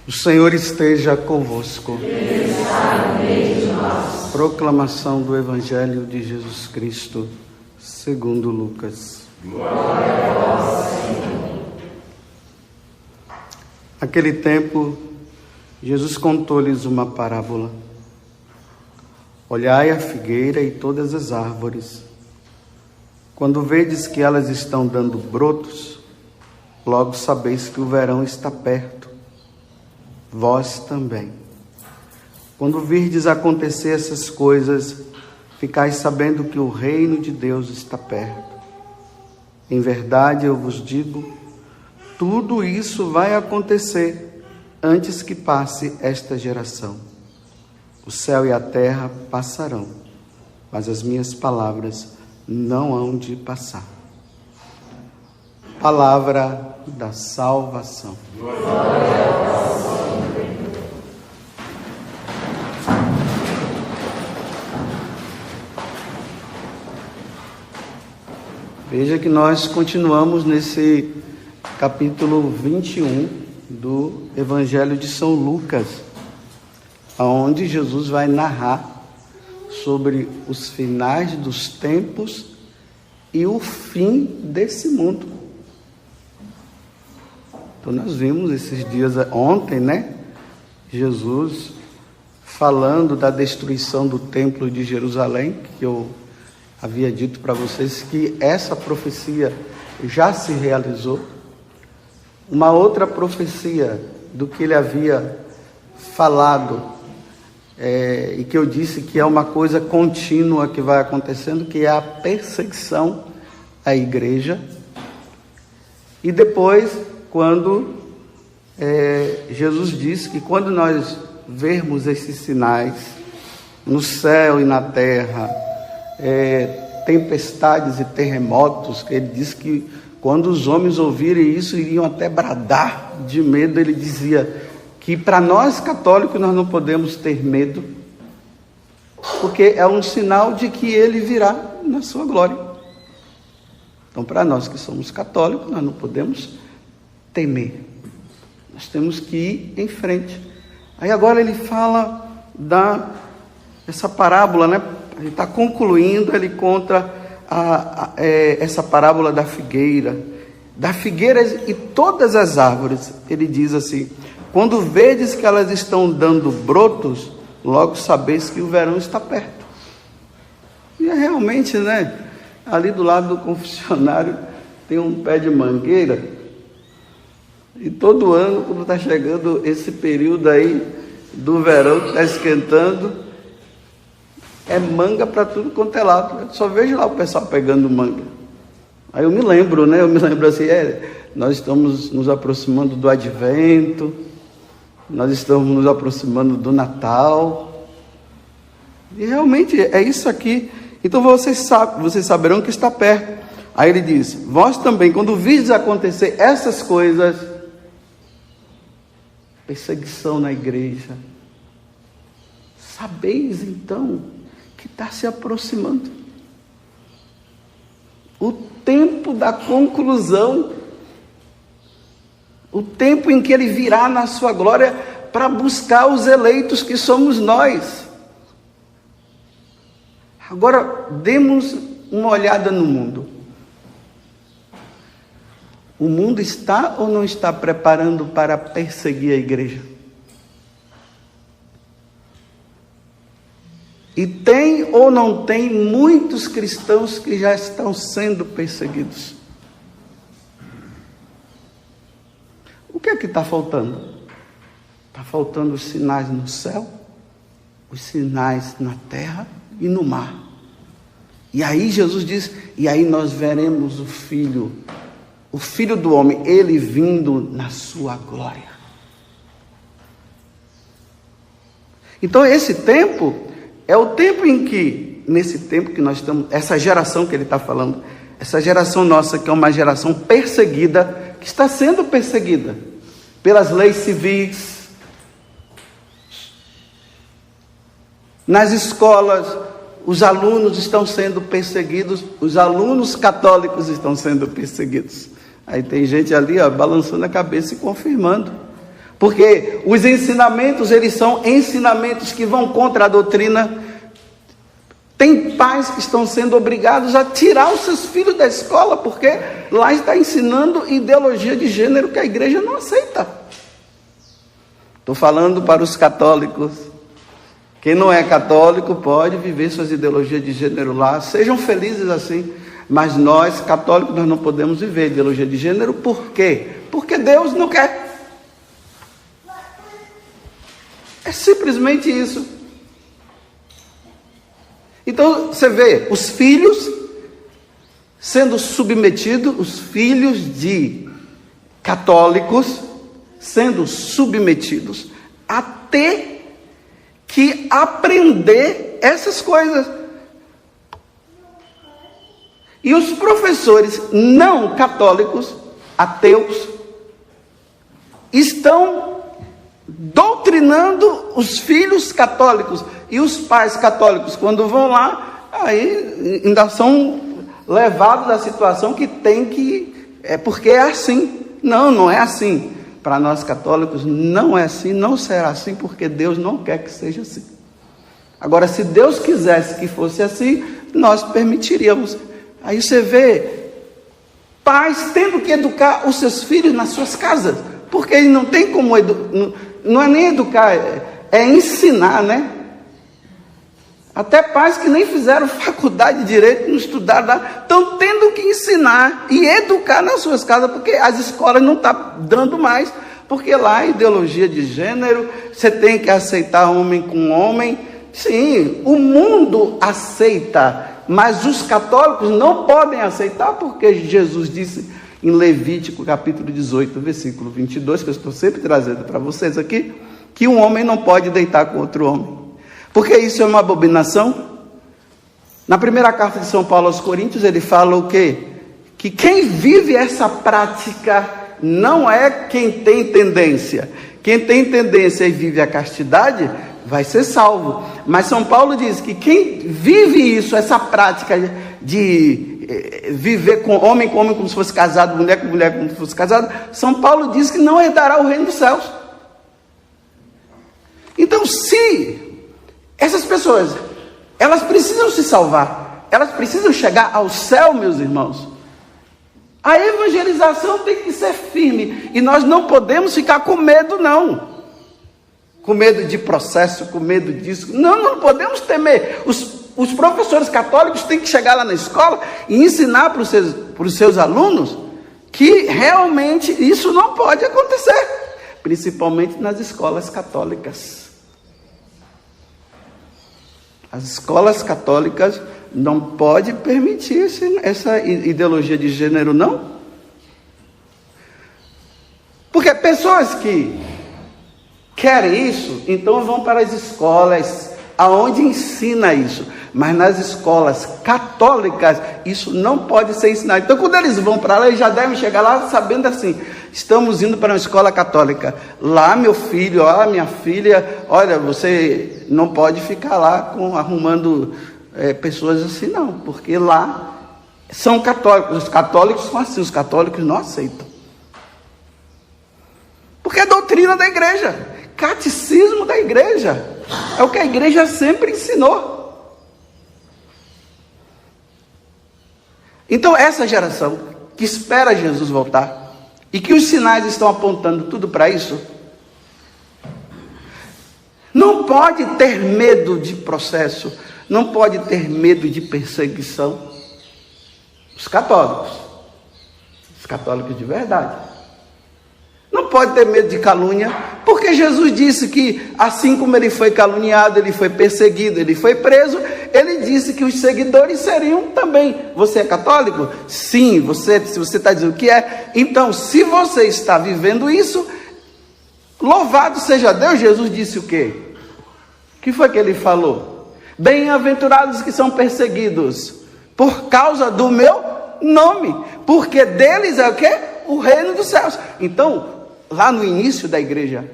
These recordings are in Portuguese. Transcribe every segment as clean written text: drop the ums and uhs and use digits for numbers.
O Senhor esteja convosco. Ele está no meio de nós. Proclamação do Evangelho de Jesus Cristo, segundo Lucas. Glória a vós, Senhor. Naquele tempo, Jesus contou-lhes uma parábola. Olhai a figueira e todas as árvores. Quando vedes que elas estão dando brotos, logo sabeis que o verão está perto. Vós também. Quando virdes acontecer essas coisas, ficais sabendo que o reino de Deus está perto. Em verdade, eu vos digo, tudo isso vai acontecer antes que passe esta geração. O céu e a terra passarão, mas as minhas palavras não hão de passar. Palavra da salvação. Glória a vós. Veja que nós continuamos nesse capítulo 21 do Evangelho de São Lucas, onde Jesus vai narrar sobre os finais dos tempos e o fim desse mundo. Então nós vimos esses dias, ontem, Jesus falando da destruição do templo de Jerusalém, que eu havia dito para vocês que essa profecia já se realizou. Uma outra profecia do que ele havia falado, e que eu disse que é uma coisa contínua que vai acontecendo, que é a perseguição à igreja. E depois, quando Jesus disse que quando nós vermos esses sinais no céu e na terra, tempestades e terremotos, que ele diz que quando os homens ouvirem isso, iriam até bradar de medo. Ele dizia que para nós católicos nós não podemos ter medo, porque é um sinal de que ele virá na sua glória. Então, para nós que somos católicos, nós não podemos temer, nós temos que ir em frente. Aí agora ele fala essa parábola, ele está concluindo, ele conta essa parábola da figueira e todas as árvores. Ele diz assim: quando vedes que elas estão dando brotos, logo sabeis que o verão está perto. E é realmente, ali do lado do confessionário tem um pé de mangueira, e todo ano, quando está chegando esse período aí do verão, que está esquentando, é manga para tudo quanto é lado. Eu só vejo lá o pessoal pegando manga. Aí eu me lembro, assim, nós estamos nos aproximando do Advento, nós estamos nos aproximando do Natal, e realmente é isso aqui. Então vocês saberão que está perto. Aí ele diz: vós também, quando virdes acontecer essas coisas, perseguição na igreja, sabeis então que está se aproximando o tempo da conclusão, o tempo em que ele virá na sua glória para buscar os eleitos que somos nós. Agora, demos uma olhada no mundo. O mundo está ou não está preparando para perseguir a igreja? E tem ou não tem muitos cristãos que já estão sendo perseguidos? O que é que está faltando? Está faltando os sinais no céu, os sinais na terra e no mar. E aí Jesus diz, e aí nós veremos o Filho do homem, ele vindo na sua glória. Então esse tempo é o tempo em que, nesse tempo que nós estamos, essa geração que ele está falando, essa geração nossa, que é uma geração perseguida, que está sendo perseguida pelas leis civis, nas escolas, os alunos estão sendo perseguidos, os alunos católicos estão sendo perseguidos. Aí tem gente ali, balançando a cabeça e confirmando, Porque os ensinamentos, eles são ensinamentos que vão contra a doutrina. Tem pais que estão sendo obrigados a tirar os seus filhos da escola, porque lá está ensinando ideologia de gênero que a igreja não aceita. Estou falando para os católicos. Quem não é católico pode viver suas ideologias de gênero lá, sejam felizes assim. Mas nós, católicos, nós não podemos viver ideologia de gênero. Por quê? Porque Deus não quer. É simplesmente isso. Então, você vê, os filhos sendo submetidos, os filhos de católicos sendo submetidos a ter que aprender essas coisas. E os professores não católicos, ateus, estão doutrinando os filhos católicos. E os pais católicos, quando vão lá, aí ainda são levados à situação que tem que... É porque é assim. Não, não é assim. Para nós católicos não é assim, não será assim, porque Deus não quer que seja assim. Agora, se Deus quisesse que fosse assim, nós permitiríamos. Aí você vê pais tendo que educar os seus filhos nas suas casas, porque ele não tem como não é nem educar, é ensinar, né? Até pais que nem fizeram faculdade de direito, não estudaram, estão tendo que ensinar e educar nas suas casas, porque as escolas não estão dando mais, porque lá a ideologia de gênero, você tem que aceitar homem com homem. Sim, o mundo aceita, mas os católicos não podem aceitar, porque Jesus disse em Levítico capítulo 18, versículo 22, que eu estou sempre trazendo para vocês aqui, que um homem não pode deitar com outro homem. Porque isso é uma abominação. Na primeira carta de São Paulo aos Coríntios, ele fala o quê? Que quem vive essa prática não é quem tem tendência. Quem tem tendência e vive a castidade vai ser salvo. Mas São Paulo diz que quem vive isso, essa prática de viver com homem como se fosse casado, mulher com mulher como se fosse casado, São Paulo diz que não herdará o reino dos céus. Então, se essas pessoas, elas precisam se salvar, elas precisam chegar ao céu, meus irmãos, a evangelização tem que ser firme, e nós não podemos ficar com medo, não. Com medo de processo, com medo disso. Não podemos temer. Os professores católicos têm que chegar lá na escola e ensinar para os seus alunos que realmente isso não pode acontecer, principalmente nas escolas católicas. As escolas católicas não podem permitir essa ideologia de gênero, não. Porque pessoas que querem isso, então vão para as escolas aonde ensina isso. Mas nas escolas católicas, isso não pode ser ensinado. Então, quando eles vão para lá, eles já devem chegar lá sabendo assim: estamos indo para uma escola católica. Lá, meu filho, minha filha, olha, você não pode ficar lá arrumando pessoas assim, não. Porque lá são católicos. Os católicos são assim, os católicos não aceitam. Porque é doutrina da igreja, catecismo da igreja. É o que a igreja sempre ensinou. Então, essa geração que espera Jesus voltar, e que os sinais estão apontando tudo para isso, não pode ter medo de processo, não pode ter medo de perseguição. Os católicos de verdade. Não pode ter medo de calúnia, porque Jesus disse que assim como ele foi caluniado, ele foi perseguido, ele foi preso, ele disse que os seguidores seriam também. Você é católico? Sim, se você está dizendo que é, então se você está vivendo isso, louvado seja Deus. Jesus disse o quê? O que foi que ele falou? Bem-aventurados que são perseguidos por causa do meu nome, porque deles é o quê? O reino dos céus. Então, lá no início da igreja,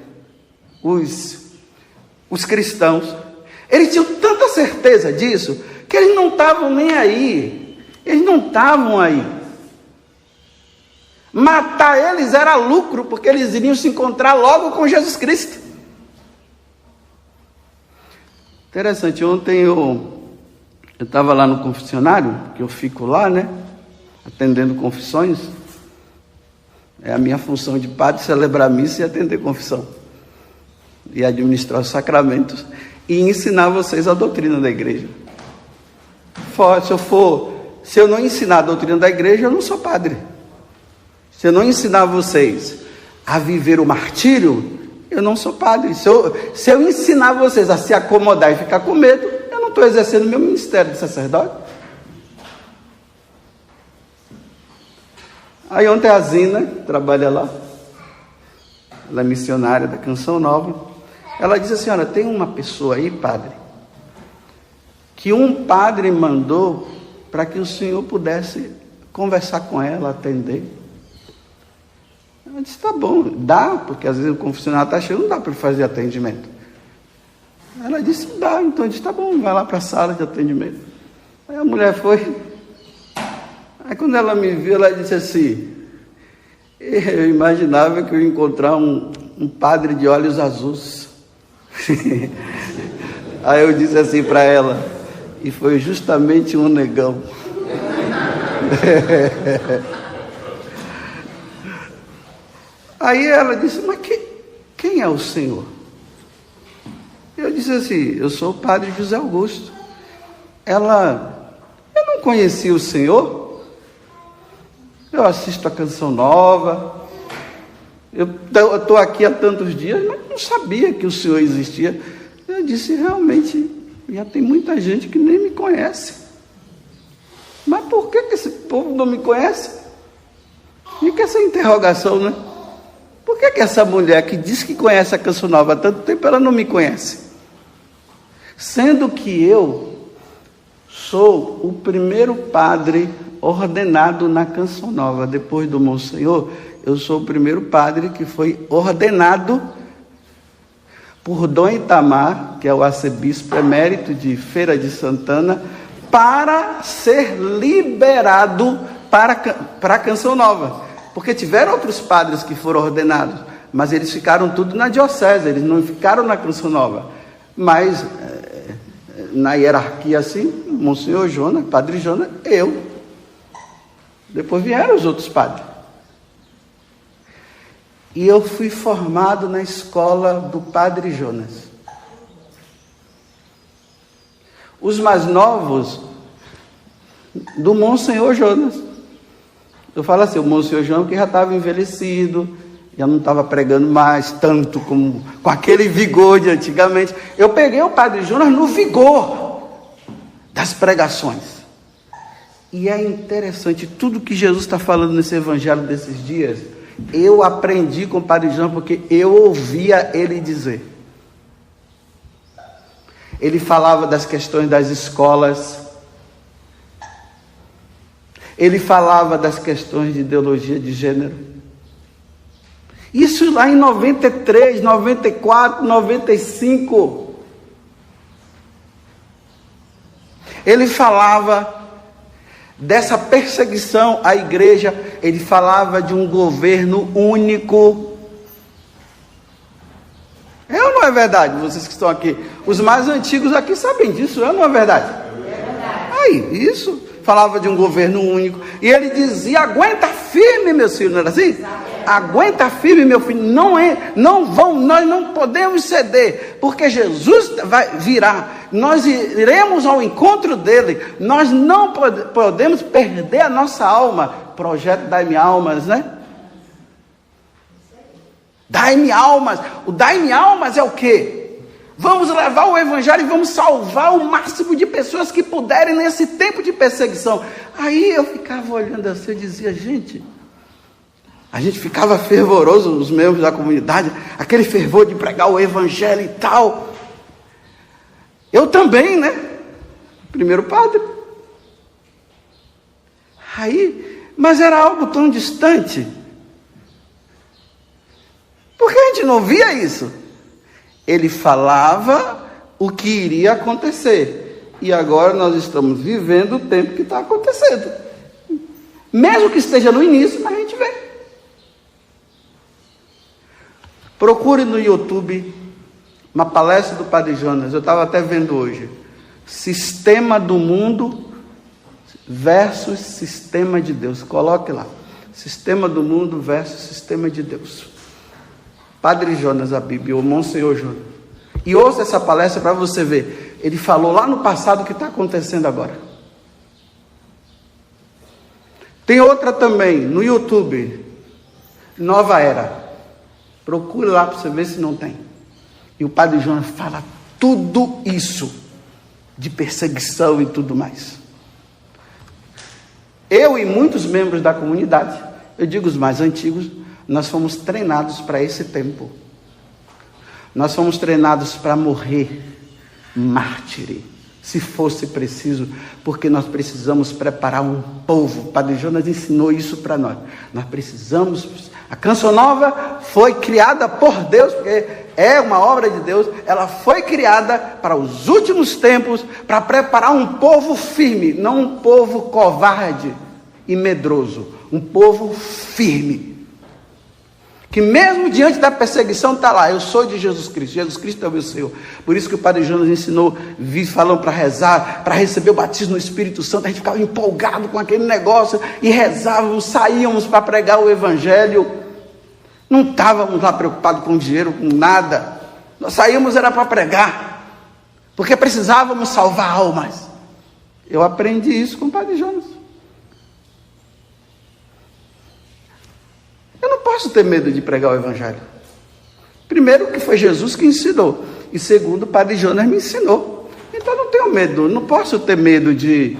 os cristãos, eles tinham tanta certeza disso, que eles não estavam nem aí. Eles não estavam aí. Matar eles era lucro, porque eles iriam se encontrar logo com Jesus Cristo. Interessante, ontem eu estava lá no confessionário, que eu fico lá, né, atendendo confissões. É a minha função de padre celebrar a missa e atender confissão. E administrar os sacramentos e ensinar vocês a doutrina da igreja. Se eu não ensinar a doutrina da igreja, eu não sou padre. Se eu não ensinar vocês a viver o martírio, eu não sou padre. Se eu ensinar vocês a se acomodar e ficar com medo, eu não estou exercendo meu ministério de sacerdote. Aí ontem a Zina, que trabalha lá, ela é missionária da Canção Nova, ela disse assim: olha, tem uma pessoa aí, padre, que um padre mandou para que o senhor pudesse conversar com ela, atender. Eu disse: tá bom, dá, porque às vezes o confessionário está cheio, não dá para fazer atendimento. Ela disse: dá. Então eu disse: tá bom, vai lá para a sala de atendimento. Aí a mulher foi. Aí quando ela me viu, ela disse assim: eu imaginava que eu ia encontrar um padre de olhos azuis. Aí eu disse assim para ela: e foi justamente um negão. Aí ela disse: mas quem é o senhor? Eu disse assim: eu sou o padre José Augusto. Eu não conhecia o senhor. Eu assisto a Canção Nova. Eu estou aqui há tantos dias, mas não sabia que o senhor existia. Eu disse: realmente, já tem muita gente que nem me conhece. Mas por que esse povo não me conhece? E que essa interrogação, né? Por que essa mulher que diz que conhece a Canção Nova há tanto tempo, ela não me conhece? Sendo que eu sou o primeiro padre ordenado na Canção Nova. Depois do Monsenhor, eu sou o primeiro padre que foi ordenado por Dom Itamar, que é o arcebispo emérito de Feira de Santana, para ser liberado para a Canção Nova. Porque tiveram outros padres que foram ordenados, mas eles ficaram tudo na diocese, eles não ficaram na Canção Nova. Mas na hierarquia assim, Monsenhor Jonas, Padre Jonas, eu. Depois vieram os outros padres. E eu fui formado na escola do Padre Jonas. Os mais novos, do Monsenhor Jonas. Eu falo assim, o Monsenhor Jonas que já estava envelhecido, já não estava pregando mais tanto com aquele vigor de antigamente. Eu peguei o Padre Jonas no vigor das pregações. E é interessante, tudo que Jesus está falando nesse evangelho desses dias, eu aprendi com o Padre Jonas porque eu ouvia ele dizer. Ele falava das questões das escolas, ele falava das questões de ideologia de gênero. Isso lá em 93, 94, 95. Ele falava dessa perseguição à igreja, ele falava de um governo único. É ou não é verdade? Vocês que estão aqui, os mais antigos aqui sabem disso, é ou não é verdade? É verdade. Aí, isso. Falava de um governo único, e ele dizia: aguenta firme, meu filho, não era assim? Aguenta firme, meu filho, nós não podemos ceder, porque Jesus virá, nós iremos ao encontro dele, nós não podemos perder a nossa alma. Projeto Dai-me Almas, né? Dai-me almas. O Dai-me Almas é o quê? Vamos levar o evangelho e vamos salvar o máximo de pessoas que puderem nesse tempo de perseguição. Aí eu ficava olhando assim, eu dizia: gente, a gente ficava fervoroso, os membros da comunidade, aquele fervor de pregar o evangelho e tal. Eu também, né? Primeiro padre. Aí, mas era algo tão distante. Por que a gente não via isso? Ele falava o que iria acontecer. E agora nós estamos vivendo o tempo que está acontecendo. Mesmo que esteja no início, mas a gente vê. Procure no YouTube uma palestra do Padre Jonas, eu estava até vendo hoje. Sistema do mundo versus sistema de Deus. Coloque lá. Sistema do mundo versus sistema de Deus. Padre Jonas, a Bíblia, o Monsenhor Jonas. E ouça essa palestra para você ver. Ele falou lá no passado o que está acontecendo agora. Tem outra também, no YouTube. Nova Era. Procure lá para você ver se não tem. E o Padre Jonas fala tudo isso. De perseguição e tudo mais. Eu e muitos membros da comunidade, eu digo os mais antigos, nós fomos treinados para esse tempo. Nós fomos treinados para morrer mártire, se fosse preciso, porque nós precisamos preparar um povo. O Padre Jonas ensinou isso para nós. Nós precisamos... A Canção Nova foi criada por Deus, porque é uma obra de Deus. Ela foi criada para os últimos tempos, para preparar um povo firme, não um povo covarde e medroso. Um povo firme. Que mesmo diante da perseguição está lá, eu sou de Jesus Cristo é o meu Senhor. Por isso que o Padre Jonas ensinou, falando para rezar, para receber o batismo no Espírito Santo. A gente ficava empolgado com aquele negócio e rezávamos, saíamos para pregar o Evangelho. Não estávamos lá preocupados com dinheiro, com nada. Nós saímos era para pregar, porque precisávamos salvar almas. Eu aprendi isso com o Padre Jonas. Eu não posso ter medo de pregar o Evangelho. Primeiro, que foi Jesus que ensinou. E segundo, o Padre Jonas me ensinou. Então, não tenho medo. Não posso ter medo de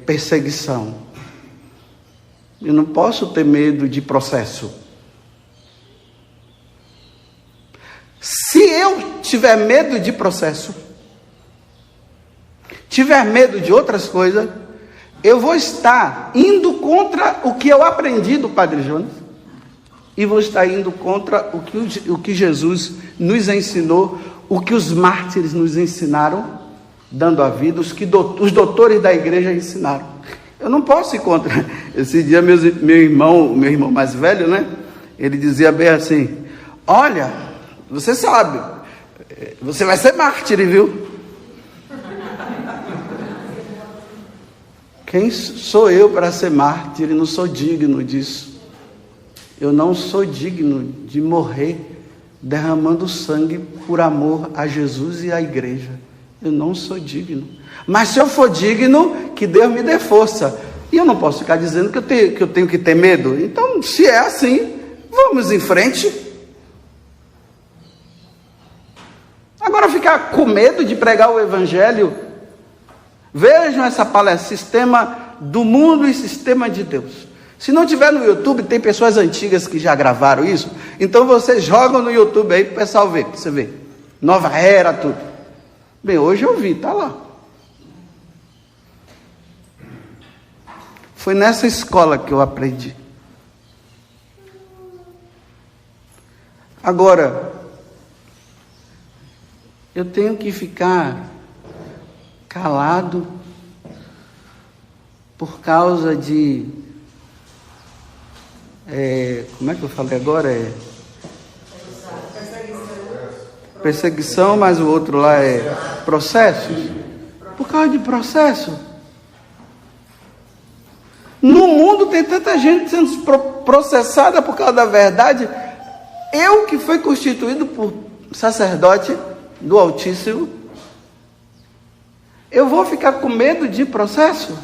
perseguição. Eu não posso ter medo de processo. Se eu tiver medo de processo, tiver medo de outras coisas, eu vou estar indo contra o que eu aprendi do Padre Jonas e vou estar indo contra o que Jesus nos ensinou, o que os mártires nos ensinaram, dando a vida, os doutores da igreja ensinaram. Eu não posso ir contra. Esse dia meu irmão mais velho, né? Ele dizia bem assim: olha, você sabe, você vai ser mártir, viu? Quem sou eu para ser mártir? Eu não sou digno disso. Eu não sou digno de morrer derramando sangue por amor a Jesus e à igreja. Eu não sou digno. Mas se eu for digno, que Deus me dê força. E eu não posso ficar dizendo que eu tenho que ter medo. Então, se é assim, vamos em frente. Agora, ficar com medo de pregar o Evangelho... Vejam essa palestra, sistema do mundo e sistema de Deus. Se não tiver no YouTube, tem pessoas antigas que já gravaram isso. Então vocês jogam no YouTube aí para o pessoal ver, para você ver. Nova Era, tudo. Bem, hoje eu vi, está lá. Foi nessa escola que eu aprendi. Agora, eu tenho que ficar calado por causa de como é que eu falei agora? Perseguição, mas o outro lá é processos. Por causa de processo. No mundo tem tanta gente sendo processada por causa da verdade. Eu que fui constituído por sacerdote do Altíssimo, eu vou ficar com medo de processo?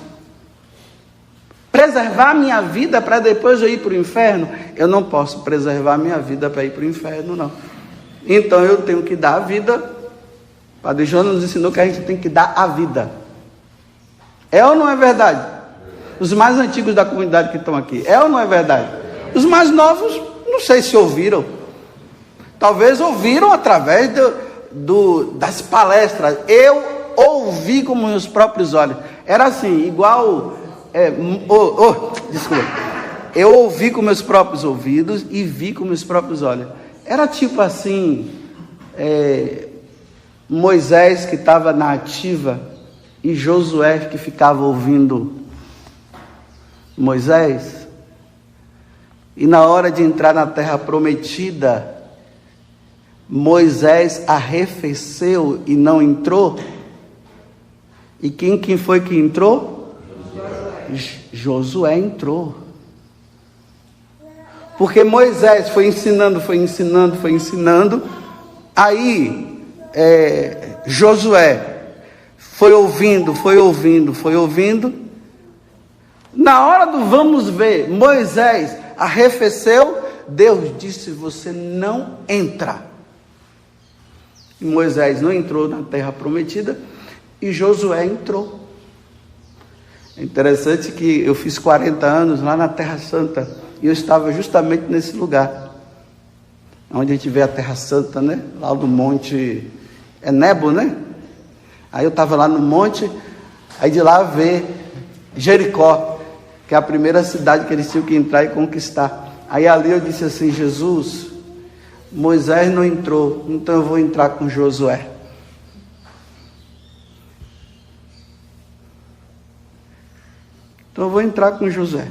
Preservar minha vida para depois eu ir para o inferno? Eu não posso preservar minha vida para ir para o inferno, não. Então eu tenho que dar a vida. O Padre Jonas nos ensinou que a gente tem que dar a vida. É ou não é verdade? Os mais antigos da comunidade que estão aqui, é ou não é verdade? Os mais novos, não sei se ouviram. Talvez ouviram através das palestras. Eu ouvi com meus próprios olhos. Era assim, igual... desculpa. Eu ouvi com meus próprios ouvidos e vi com meus próprios olhos. Era tipo assim... Moisés que estava na ativa e Josué que ficava ouvindo Moisés. E na hora de entrar na terra prometida, Moisés arrefeceu e não entrou. E quem foi que entrou? Josué entrou. Porque Moisés foi ensinando. Aí Josué foi ouvindo. Na hora do vamos ver, Moisés arrefeceu, Deus disse: você não entra. E Moisés não entrou na terra prometida e Josué entrou. É interessante que eu fiz 40 anos lá na Terra Santa e eu estava justamente nesse lugar, onde a gente vê a Terra Santa, né? Lá do monte, Nebo, né? Aí eu estava lá no monte, aí de lá vê Jericó, que é a primeira cidade que eles tinham que entrar e conquistar. Aí ali eu disse assim: Jesus, Moisés não entrou, então eu vou entrar com Josué. Então eu vou entrar com Josué.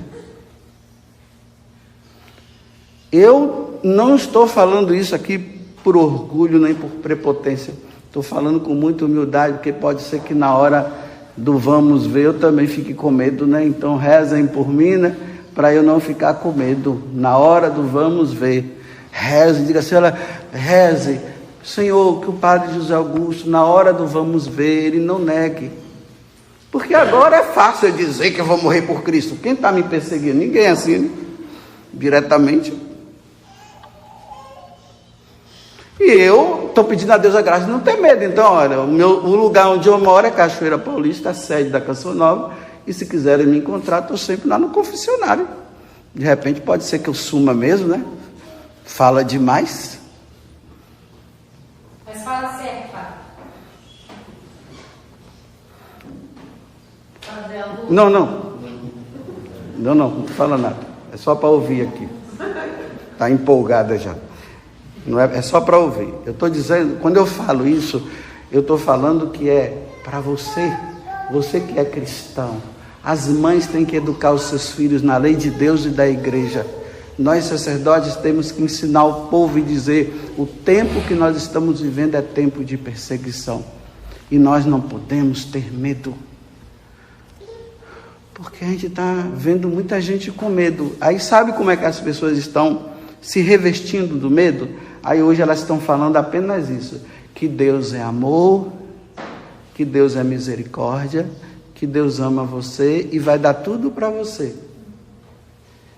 Eu não estou falando isso aqui por orgulho nem por prepotência. Estou falando com muita humildade, porque pode ser que na hora do vamos ver eu também fique com medo, né? Então rezem por mim, né? Para eu não ficar com medo. Na hora do vamos ver, reze, diga assim: olha, reze, Senhor, que o Padre José Augusto, na hora do vamos ver, ele não negue. Porque agora é fácil eu dizer que eu vou morrer por Cristo. Quem está me perseguindo? Ninguém assim, né? Diretamente. E eu estou pedindo a Deus a graça de não ter medo. Então, olha, o lugar onde eu moro é Cachoeira Paulista, a sede da Canção Nova. E se quiserem me encontrar, estou sempre lá no confessionário. De repente pode ser que eu suma mesmo, né? Fala demais. Mas fala certo, Padre. Não fala nada. É só para ouvir aqui. Está empolgada já. Não é só para ouvir. Eu estou dizendo, quando eu falo isso, eu estou falando que é para você que é cristão. As mães têm que educar os seus filhos na lei de Deus e da igreja. Nós, sacerdotes, temos que ensinar o povo e dizer: o tempo que nós estamos vivendo é tempo de perseguição. E nós não podemos ter medo. Porque a gente está vendo muita gente com medo. Aí sabe como é que as pessoas estão se revestindo do medo? Aí hoje elas estão falando apenas isso: que Deus é amor, que Deus é misericórdia, que Deus ama você e vai dar tudo para você.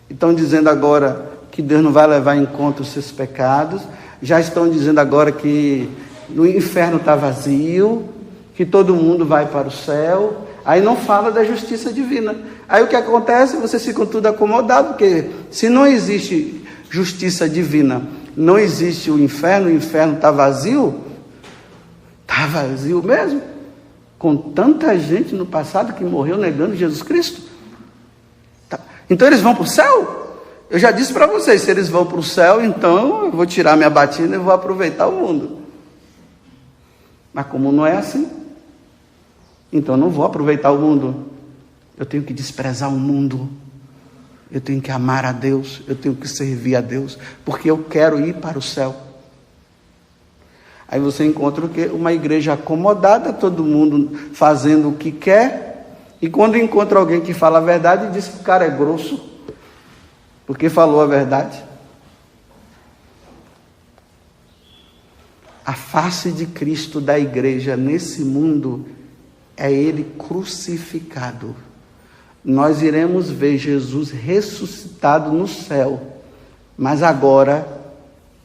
Estão dizendo agora que Deus não vai levar em conta os seus pecados. Já estão dizendo agora que o inferno está vazio, que todo mundo vai para o céu. Aí não fala da justiça divina. Aí o que acontece? Vocês ficam tudo acomodados, porque se não existe justiça divina, não existe o inferno está vazio. Está vazio mesmo. Com tanta gente no passado que morreu negando Jesus Cristo. Tá. Então eles vão para o céu? Eu já disse para vocês, se eles vão para o céu, então eu vou tirar minha batina e vou aproveitar o mundo. Mas como não é assim, então eu não vou aproveitar o mundo. Eu tenho que desprezar o mundo. Eu tenho que amar a Deus. Eu tenho que servir a Deus. Porque eu quero ir para o céu. Aí você encontra o quê? Uma igreja acomodada, todo mundo fazendo o que quer. E quando encontra alguém que fala a verdade, diz que o cara é grosso. Porque falou a verdade. A face de Cristo da igreja nesse mundo é Ele crucificado. Nós iremos ver Jesus ressuscitado no céu, mas agora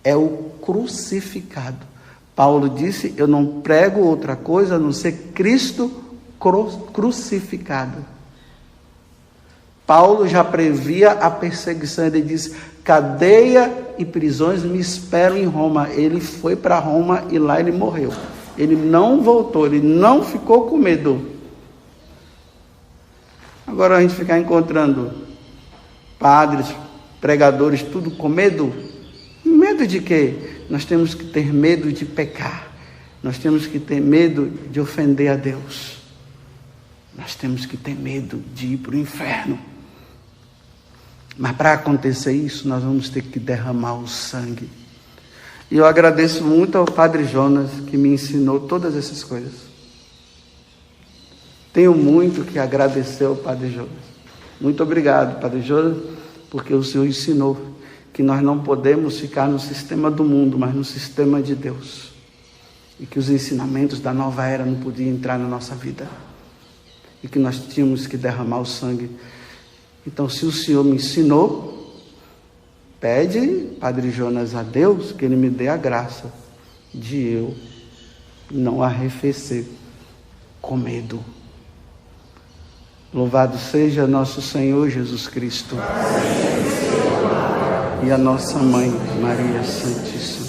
é o crucificado. Paulo disse: eu não prego outra coisa a não ser Cristo crucificado. Paulo já previa a perseguição. Ele disse: cadeia e prisões me esperam em Roma. Ele foi para Roma e lá ele morreu. Ele não voltou, ele não ficou com medo. Agora a gente ficar encontrando padres, pregadores, tudo com medo. Medo de quê? Nós temos que ter medo de pecar. Nós temos que ter medo de ofender a Deus. Nós temos que ter medo de ir para o inferno. Mas para acontecer isso, nós vamos ter que derramar o sangue. E eu agradeço muito ao Padre Jonas, que me ensinou todas essas coisas. Tenho muito que agradecer ao Padre Jonas. Muito obrigado, Padre Jonas, porque o Senhor ensinou que nós não podemos ficar no sistema do mundo, mas no sistema de Deus. E que os ensinamentos da nova era não podiam entrar na nossa vida. E que nós tínhamos que derramar o sangue. Então, se o Senhor me ensinou, pede, Padre Jonas, a Deus que Ele me dê a graça de eu não arrefecer com medo. Louvado seja nosso Senhor Jesus Cristo e a nossa Mãe, Maria Santíssima.